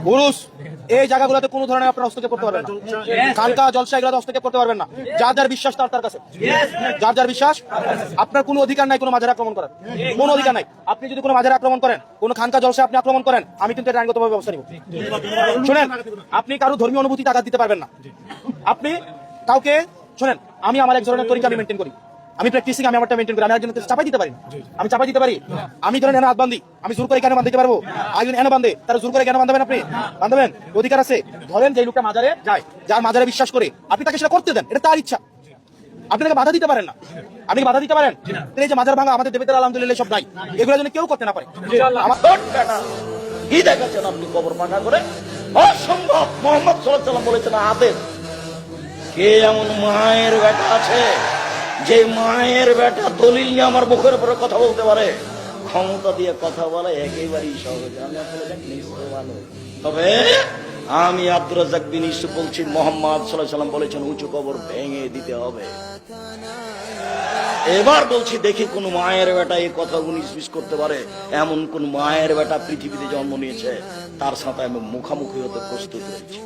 পুরুষ এই জায়গাগুলোতে কোনো ধরনের আপনার হস্তক্ষেপ করতে পারবেন না। খানকা জলসা এগুলোতে হস্তক্ষেপ করতে পারবেন না। যার যার বিশ্বাস তার কাছে, যার যার বিশ্বাস। আপনার কোনো অধিকার নাই কোনো মাঝারে আক্রমণ করার, কোনো অধিকার নাই। আপনি যদি কোনো মাঝারে আক্রমণ করেন, কোনো খানকা জলসা আপনি আক্রমণ করেন, আমি কিন্তু এটা আইনগতভাবে ব্যবস্থা নিব। শুনেন, আপনি কারো ধর্মীয় অনুভূতিতে আঘাত দিতে পারবেন না। আপনি কাউকে শুনেন, আমি আমার এক ধরনের তরিকা আমি মেনটেন করি, আমি প্র্যাকটিসিং আমি আমারটা মেনটেন করি। আমি একজনের চাপাই দিতে পারি না, আমি চাপাই দিতে পারি। আমি ধরেন এনে হাত বান্ধি, আমি জোর করে কেন বাঁধতে পারবো? একজন এনে বান্ধে, তারা জোর করে কেন বাঁধবেন? আপনি বাঁধবেন, অধিকার আছে। ধরেন যে লোকটা মাজারে যায়, যার মাজারে বিশ্বাস করে, আপনি তাকে সেটা করতে দেন, এটা তার ইচ্ছা। আপনি তাকে বাধা দিতে পারেন না। আপনি কি বাধা দিতে পারেন? এই যে মাজার ভাঙা আমাদের দেবীদের আলহামদুলিল্লাহ সব নাই, এগুলো যেন কেউ করতে না পারে। কি দেখাচ্ছেন আপনি কবর পাকা করে? অসম্ভব। মোহাম্মদ সাল্লাল্লাহু আলাইহি ওয়াসাল্লাম বলেছেন আদেশ। কে এমন মায়ের বেটা আছে যে মায়ের বেটা দলিল নিয়ে আমার মুখের উপরে কথা বলতে পারে? ক্ষমতা দিয়ে কথা বলে একেবারেই সহজ। আমি তবে আমি আব্দুর রাজ্জাক বিন ইউসুফ বলছি, মোহাম্মদ সাল্লাল্লাহু আলাইহি ওয়াসাল্লাম বলেছেন উঁচু কবর ভেঙে দিতে হবে। এবার বলছি, দেখি কোন মায়ের বেটা এই কথা 19-20 করতে পারে? এমন কোন মায়ের বেটা পৃথিবীতে জন্ম নিয়েছে তার সাথে আমি মুখামুখি হতে প্রস্তুত রয়েছি।